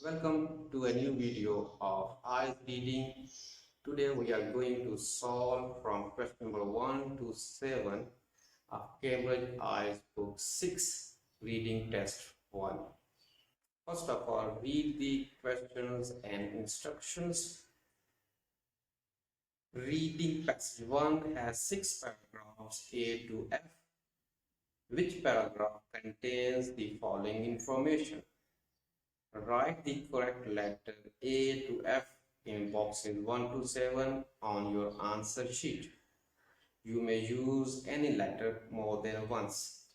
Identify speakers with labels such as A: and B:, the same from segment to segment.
A: Welcome to a new video of IELTS reading. Today we are going to solve from question number 1 to 7 of Cambridge IELTS book 6 reading test 1. First of all, read the questions and instructions. Reading passage 1 has 6 paragraphs A to F. Which paragraph contains the following information? Write the correct letter A to F in boxes 1 to 7 on your answer sheet. You may use any letter more than once.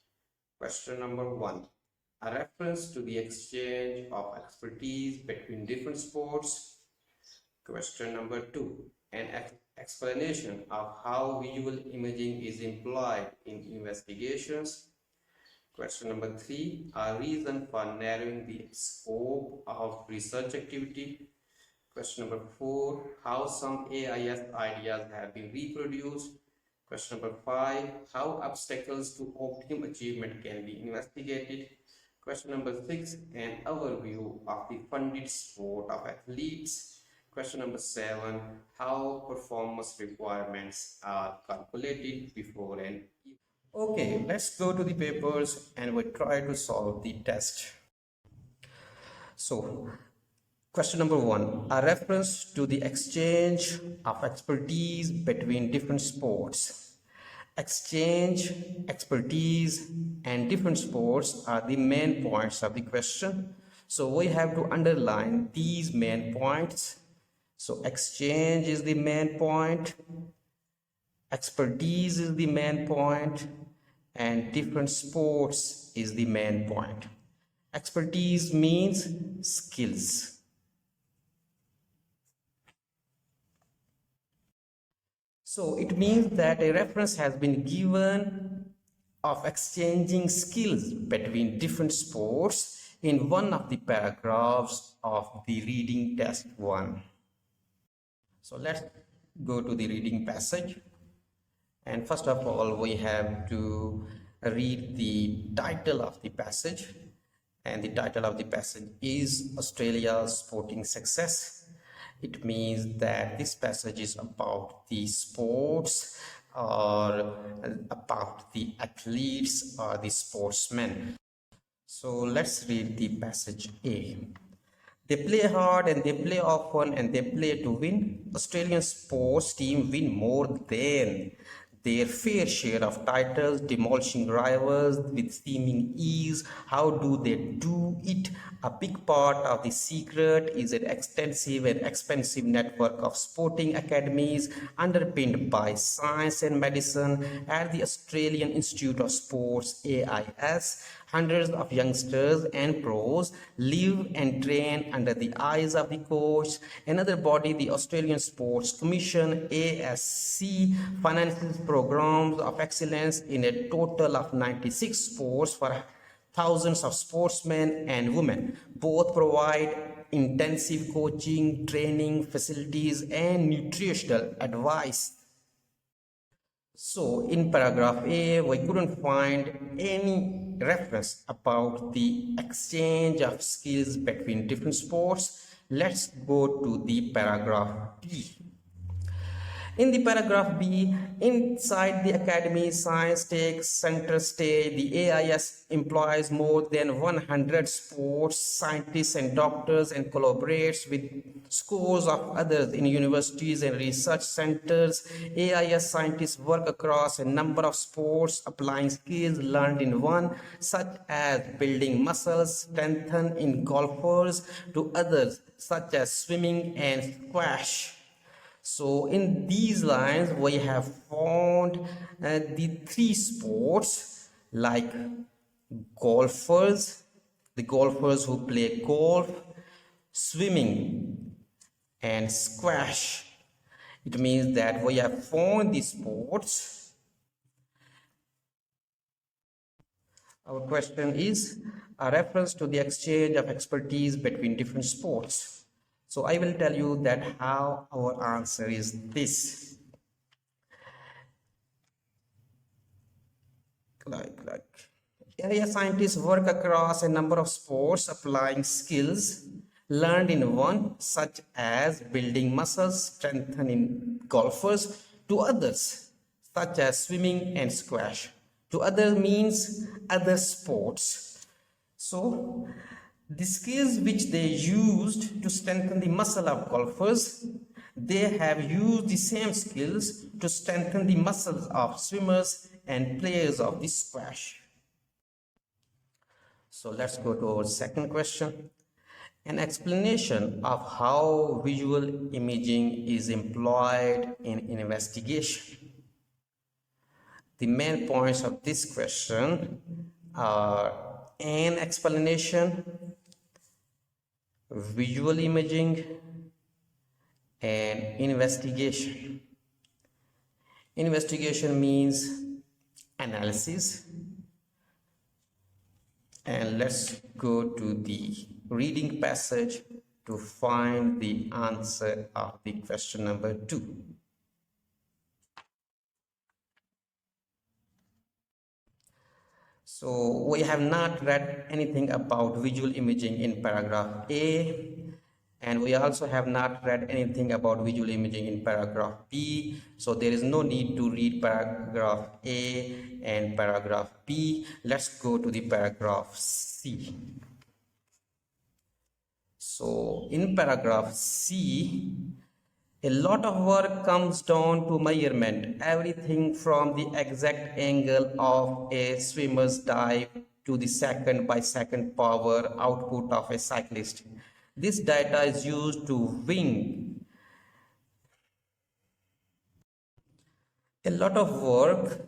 A: Question number 1. A reference to the exchange of expertise between different sports. Question number 2. An explanation of how visual imaging is employed in investigations. Question number 3, a reason for narrowing the scope of research activity. Question number 4, how some AIS ideas have been reproduced. Question number 5, how obstacles to optimum achievement can be investigated. Question number 6, an overview of the funded sport of athletes. Question number 7, how performance requirements are calculated before an event. Okay, let's go to the papers and we try to solve the test. So, question number 1, a reference to the exchange of expertise between different sports. Exchange, expertise, and different sports are the main points of the question. So, we have to underline these main points. So, exchange is the main point. Expertise is the main point and different sports is the main point. Expertise means skills. So it means that a reference has been given of exchanging skills between different sports in one of the paragraphs of the reading test 1. So let's go to the reading passage. And first of all, we have to read the title of the passage. And the title of the passage is Australia's Sporting Success. It means that this passage is about the sports or about the athletes or the sportsmen. So let's read the passage A. They play hard and they play often and they play to win. Australian sports team win more than their fair share of titles, demolishing rivals with seeming ease. How do they do it? A big part of the secret is an extensive and expensive network of sporting academies underpinned by science and medicine at the Australian Institute of Sports (AIS). Hundreds of youngsters and pros live and train under the eyes of the coach. Another body, the Australian Sports Commission (ASC), finances programs of excellence in a total of 96 sports for thousands of sportsmen and women. Both provide intensive coaching, training, facilities, and nutritional advice. So in paragraph A, we couldn't find any reference about the exchange of skills between different sports. Let's go to the paragraph B. In the paragraph B, inside the academy, science takes center stage. The AIS employs more than 100 sports scientists and doctors and collaborates with scores of others in universities and research centers. AIS scientists work across a number of sports, applying skills learned in one, such as building muscles, strengthen in golfers, to others, such as swimming and squash. So in these lines, we have found the three sports like golfers, the golfers who play golf, swimming, and squash. It means that we have found the sports. Our question is a reference to the exchange of expertise between different sports. So I will tell you that how our answer is this. Area scientists work across a number of sports, applying skills learned in one, such as building muscles, strengthening golfers, to others, such as swimming and squash. To other means other sports. So, the skills which they used to strengthen the muscle of golfers, they have used the same skills to strengthen the muscles of swimmers and players of the squash. So let's go to our second question. An explanation of how visual imaging is employed in investigation. The main points of this question are an explanation, visual imaging, and investigation. Investigation means analysis. And let's go to the reading passage to find the answer of the question number 2. So we have not read anything about visual imaging in paragraph A, and we also have not read anything about visual imaging in paragraph B. So there is no need to read paragraph A and paragraph B. Let's go to the paragraph C. So in paragraph C, a lot of work comes down to measurement, everything from the exact angle of a swimmer's dive to the second by second power output of a cyclist. This data is used to wing. A lot of work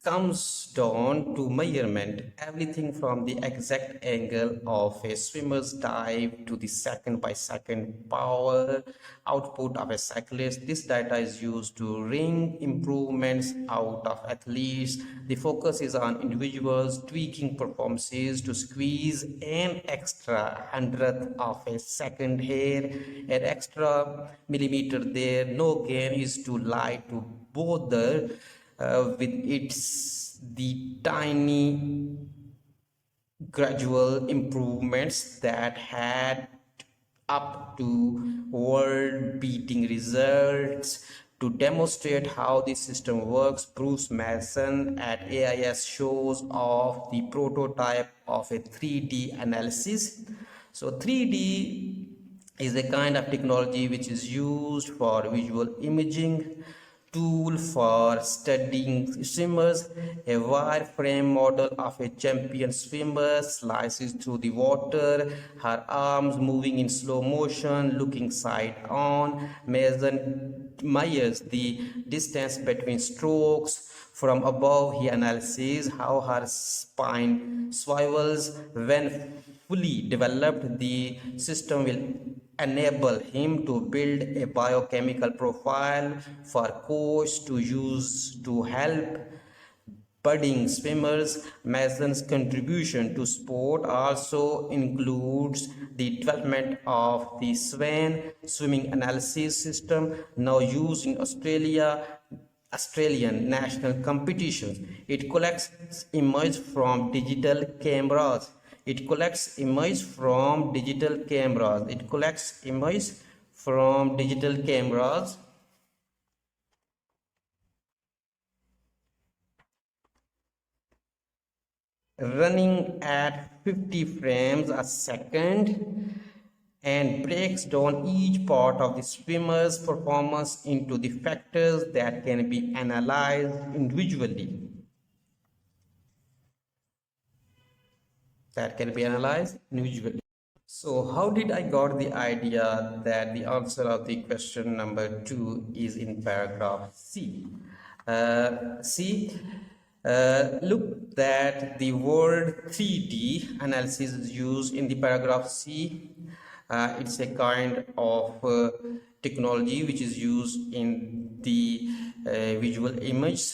A: comes down to measurement, everything from the exact angle of a swimmer's dive to the second by second power output of a cyclist. This data is used to wring improvements out of athletes. The focus is on individuals tweaking performances to squeeze an extra hundredth of a second here, an extra millimeter there. No gain is too light to bother with the tiny gradual improvements that had up to world-beating results. To demonstrate how this system works, Bruce Mason at AIS shows off the prototype of a 3D analysis. So 3D is a kind of technology which is used for visual imaging tool for studying swimmers. A wireframe model of a champion swimmer slices through the water, her arms moving in slow motion, looking side on. Measures the distance between strokes. From above, he analyzes how her spine swivels. When fully developed, the system will enable him to build a biochemical profile for coach to use to help budding swimmers. Mason's contribution to sport also includes the development of the SWAN swimming analysis system, now used in Australian national competitions. It collects images from digital cameras. It collects images from digital cameras. It collects images from digital cameras running at 50 frames a second and breaks down each part of the swimmer's performance into the factors that can be analyzed individually. So how did I got the idea that the answer of the question number 2 is in paragraph C? Look that the word 3D analysis is used in the paragraph C. It's a kind of technology which is used in the visual image.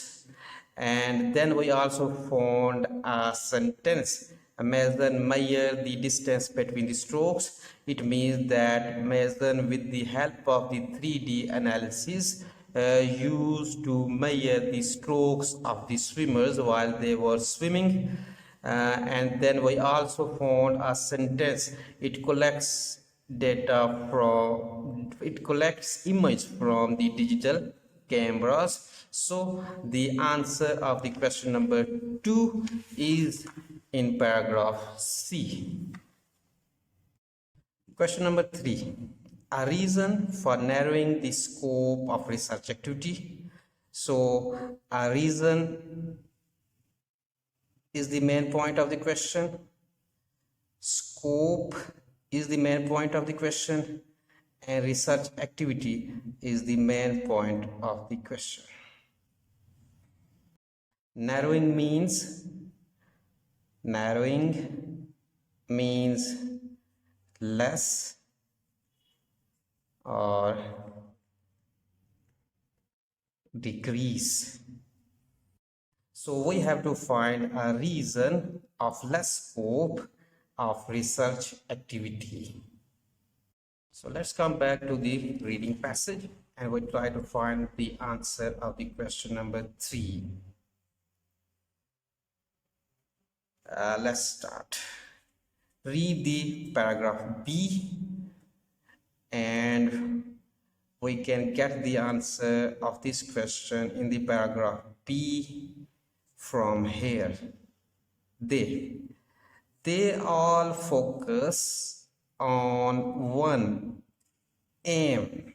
A: And then we also found a sentence, measure the distance between the strokes. It means that measure with the help of the 3D analysis used to measure the strokes of the swimmers while they were swimming. And then we also found a sentence. It collects data from, it collects image from the digital cameras. So the answer of the question number 2 is in paragraph C. Question number 3. A reason for narrowing the scope of research activity. So a reason is the main point of the question. Scope is the main point of the question, and research activity is the main point of the question. Narrowing means less or decrease. So we have to find a reason of less scope of research activity. So let's come back to the reading passage and we'll try to find the answer of the question number 3. Let's start. Read the paragraph B and we can get the answer of this question in the paragraph B from here. They all focus on one aim: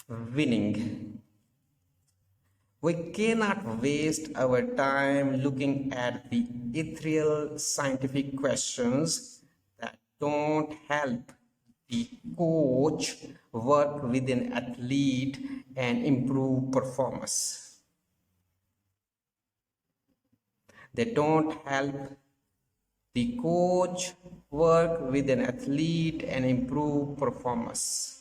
A: winning. We cannot waste our time looking at the ethereal scientific questions that don't help the coach work with an athlete and improve performance. They don't help the coach work with an athlete and improve performance.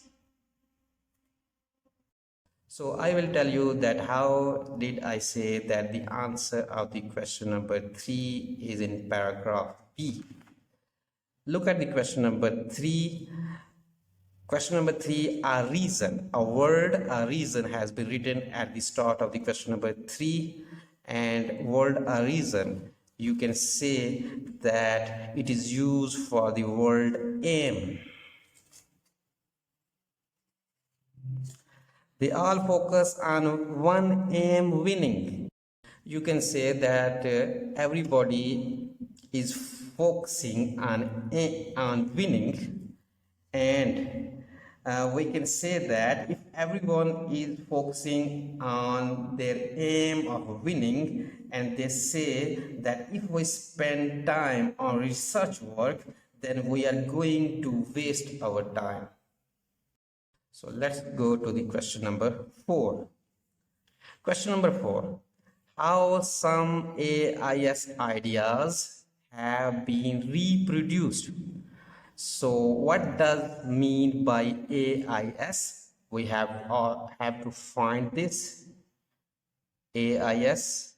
A: So I will tell you that how did I say that the answer of the question number 3 is in paragraph B. Look at the question number 3. Question number 3, a reason. A word, a reason, has been written at the start of the question number 3. And word, a reason, you can say that it is used for the word aim. They all focus on one aim: winning. You can say that everybody is focusing on winning, and we can say that if everyone is focusing on their aim of winning, and they say that if we spend time on research work, then we are going to waste our time. So let's go to the question number 4. Question number 4. How some AIS ideas have been reproduced. So what does mean by AIS? We have to find this. AIS.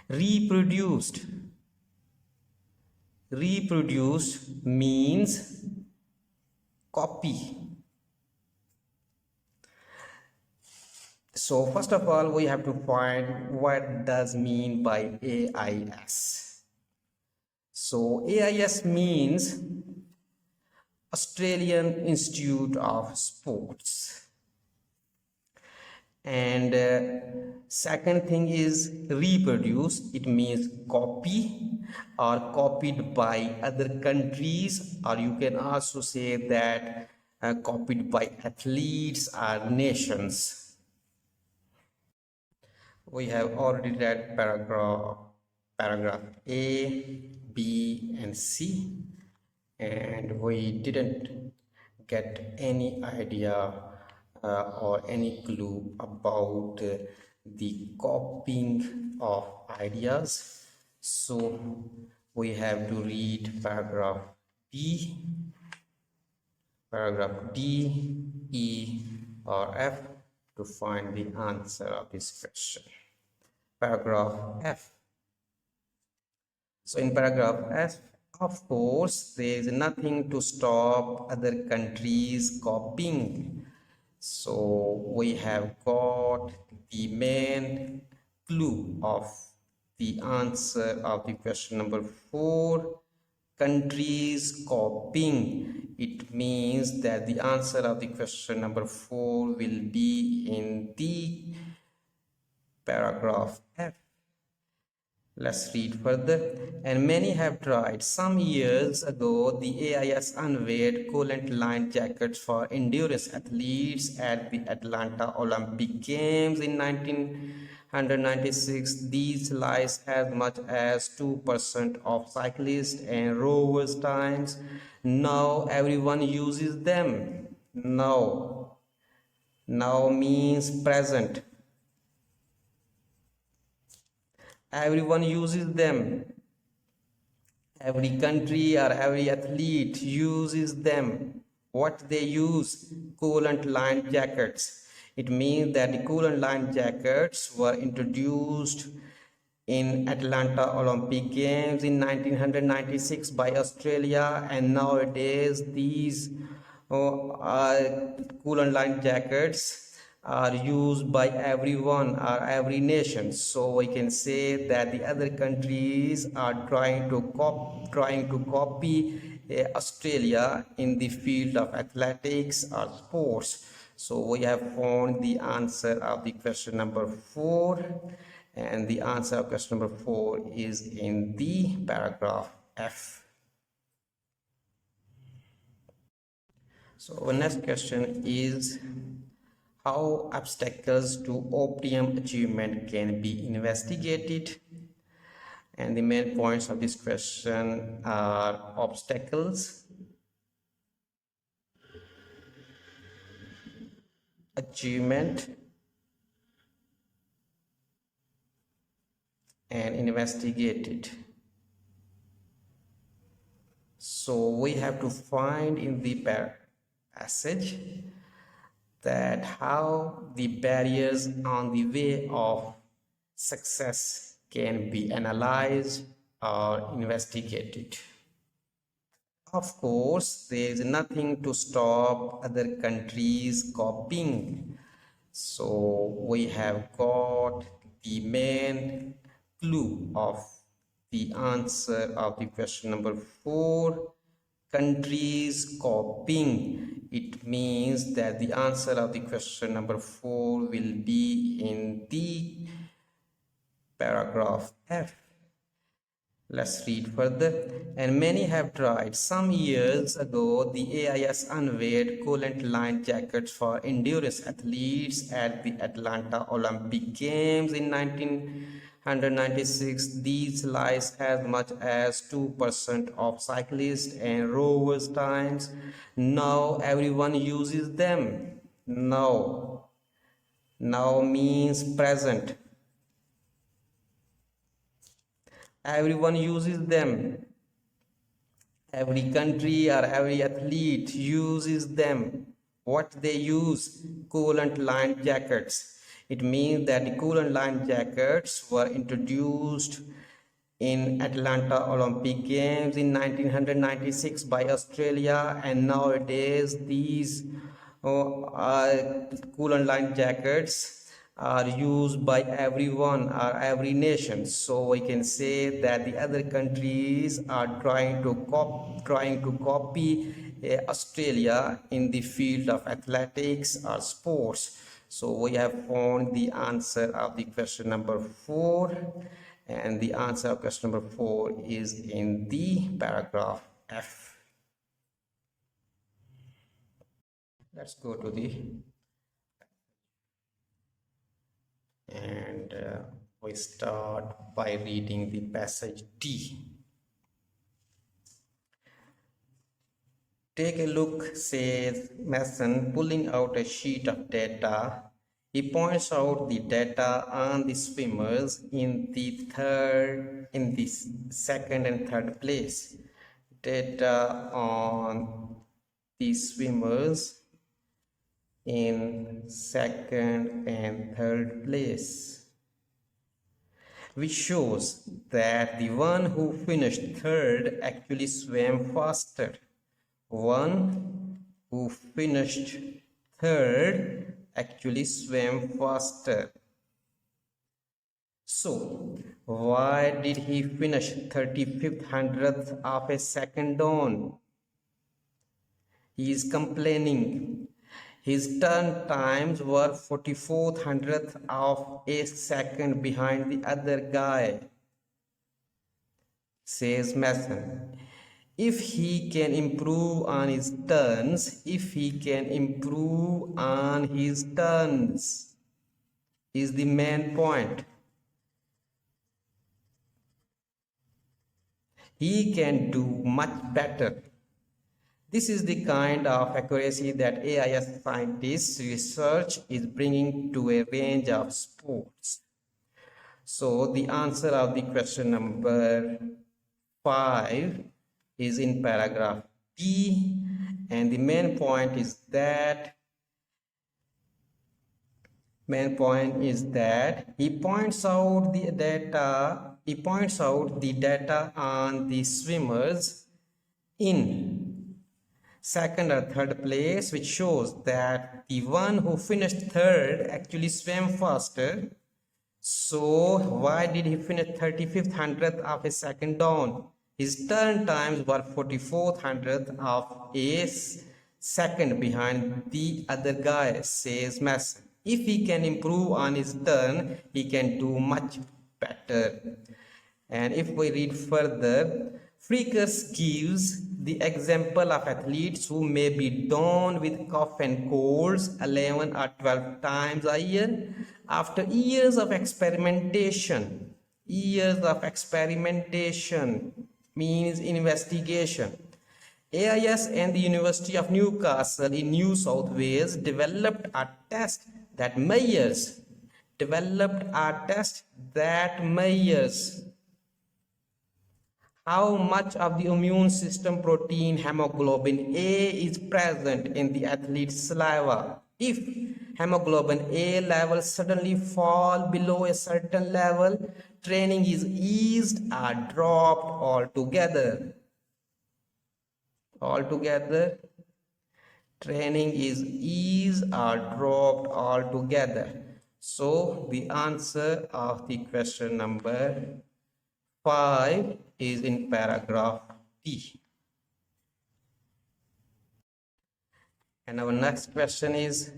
A: Reproduced. Reproduced means copy. So first of all, we have to find what does mean by AIS. So AIS means Australian Institute of Sports. And second thing is reproduce. It means copy or copied by other countries, or you can also say that copied by athletes or nations. We have already read paragraph A, B and C, and we didn't get any idea or any clue about the copying of ideas. So we have to read paragraph B, paragraph D, E or F to find the answer of this question. Paragraph F. So in paragraph F, of course, there is nothing to stop other countries copying. So we have got the main clue of the answer of the question number 4, countries copying. It means that the answer of the question number 4 will be in the paragraph F. Let's read further. And many have tried. Some years ago, the AIS unveiled coolant line jackets for endurance athletes at the Atlanta Olympic Games in 1996. These lies as much as 2% of cyclists and rowers' times. Now everyone uses them. Now. Now means present. Everyone uses them. Every country or every athlete uses them. What they use? Coolant lined jackets. It means that the coolant lined jackets were introduced in Atlanta Olympic Games in 1996 by Australia, and nowadays these coolant lined jackets are used by everyone or every nation. So we can say that the other countries are trying to copy Australia in the field of athletics or sports. So we have found the answer of the question number 4, and the answer of question number 4 is in the paragraph F. So our next question is, how obstacles to optimum achievement can be investigated? And the main points of this question are obstacles, achievement, and investigated. So we have to find in the passage that how the barriers on the way of success can be analyzed or investigated. Of course, there is nothing to stop other countries copying. So we have got the main clue of the answer of the question number 4, countries copying. It means that the answer of the question number 4 will be in the paragraph F. Let's read further. And many have tried. Some years ago, the AIS unveiled coolant lined jackets for endurance athletes at the Atlanta Olympic Games in 1996. These lies as much as 2% of cyclists and rowers' times. Now everyone uses them. Now. Now means present. Everyone uses them. Every country or every athlete uses them. What they use? Coolant lined jackets. It means that the coolant lined jackets were introduced in Atlanta Olympic Games in 1996 by Australia, and nowadays these coolant lined jackets are used by everyone or every nation. So we can say that the other countries are trying to copy Australia in the field of athletics or sports. So we have found the answer of the question number 4, and the answer of question number 4 is in the paragraph F. Let's go to the and we start by reading the passage D. Take a look, says Mason, pulling out a sheet of data. He points out the data on the swimmers in the second and third place. Data on the swimmers in second and third place, which shows that the one who finished third actually swam faster. One who finished third actually swam faster. So why did he finish 35th hundredth of a second down? He is complaining. His turn times were 44th hundredth of a second behind the other guy, says Mason. If he can improve on his turns, is the main point. He can do much better. This is the kind of accuracy that AIS scientists' research is bringing to a range of sports. So the answer of the question number 5 is in paragraph D, and the main point is that he points out the data on the swimmers in second or third place, which shows that the one who finished third actually swam faster. So why did he finish 35th hundredth of a second down? His turn times were 44th hundredth of a second behind the other guy, says Mason. If he can improve on his turn, he can do much better. And if we read further, Freakers gives the example of athletes who may be down with cough and colds 11 or 12 times a year. After years of experimentation means investigation, AIS and the University of Newcastle in New South Wales developed a test that measures how much of the immune system protein hemoglobin A is present in the athlete's saliva. If hemoglobin A levels suddenly fall below a certain level, training is eased or dropped altogether. Training is eased or dropped altogether. So the answer of the question number 5 is in paragraph D. And our next question is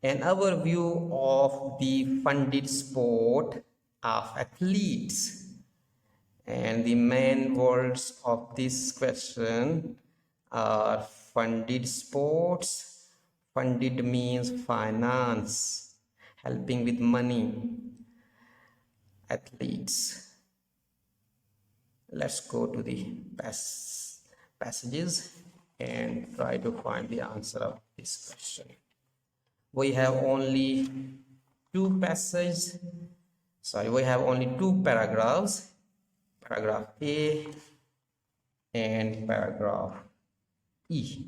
A: an overview of the funded sport of athletes. And the main words of this question are funded sports. Funded means finance, helping with money. Athletes. Let's go to the passages and try to find the answer of this question. We have only two paragraphs, paragraph A and paragraph E.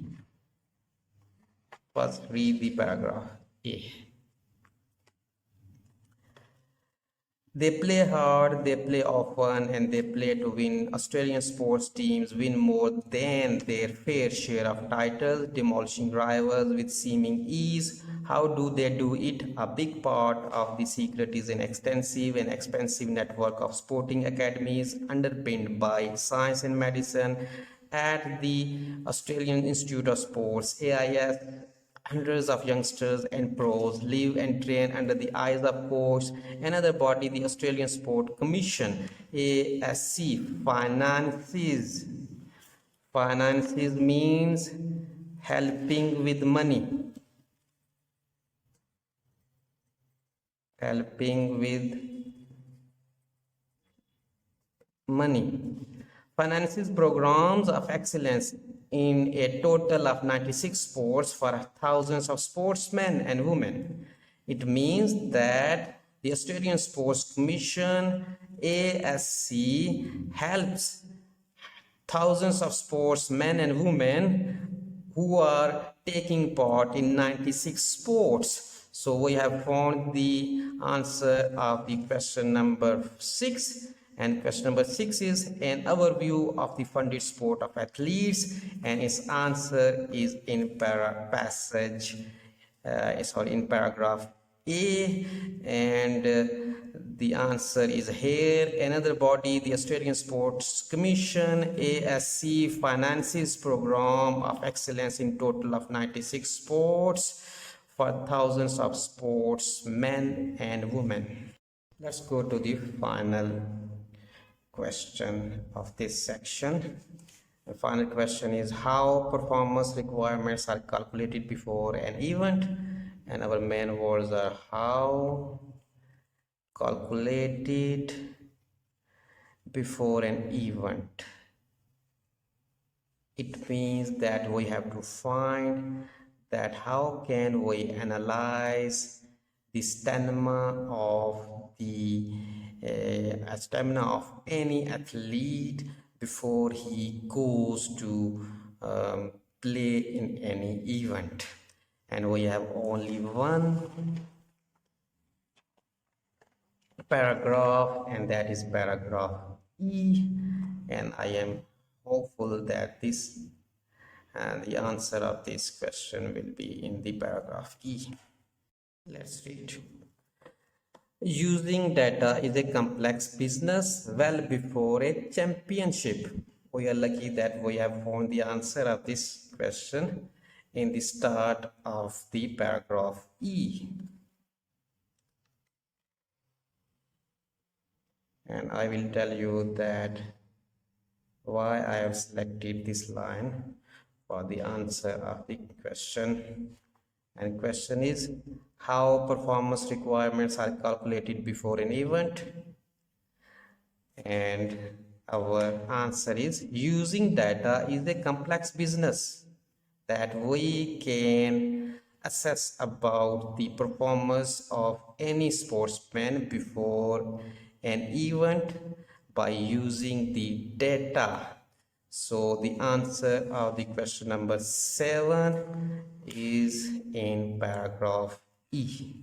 A: First read the paragraph A. They play hard, they play often, and they play to win. Australian sports teams win more than their fair share of titles, demolishing rivals with seeming ease. How do they do it? A big part of the secret is an extensive and expensive network of sporting academies underpinned by science and medicine. At the Australian Institute of Sports, AIS, hundreds of youngsters and pros live and train under the eyes of coach. Another body, the Australian Sport Commission, ASC, finances means helping with money. Finances programs of excellence in a total of 96 sports for thousands of sportsmen and women. It means that the Australian Sports Commission, ASC, helps thousands of sportsmen and women who are taking part in 96 sports. So we have found the answer of the question number 6. And question number 6 is an overview of the funded sport of athletes, and its answer is in paragraph A, and The answer is here. Another body, the Australian Sports Commission, ASC, finances program of excellence in total of 96 sports for thousands of sports, men and women. Let's go to the final question of this section. The final question is how performance requirements are calculated before an event, and our main words are how calculated before an event. It means that we have to find that how can we analyze the stamina of any athlete before he goes to play in any event. And we have only one paragraph, and that is paragraph E, and I am hopeful that this and the answer of this question will be in the paragraph E. Let's read. Using data is a complex business well before a championship. We are lucky that we have found the answer of this question in the start of the paragraph E. And I will tell you that why I have selected this line for the answer of the question. And question is how performance requirements are calculated before an event, and our answer is using data is a complex business that we can assess about the performance of any sportsman before an event by using the data. So the answer of the question number 7 is in paragraph E.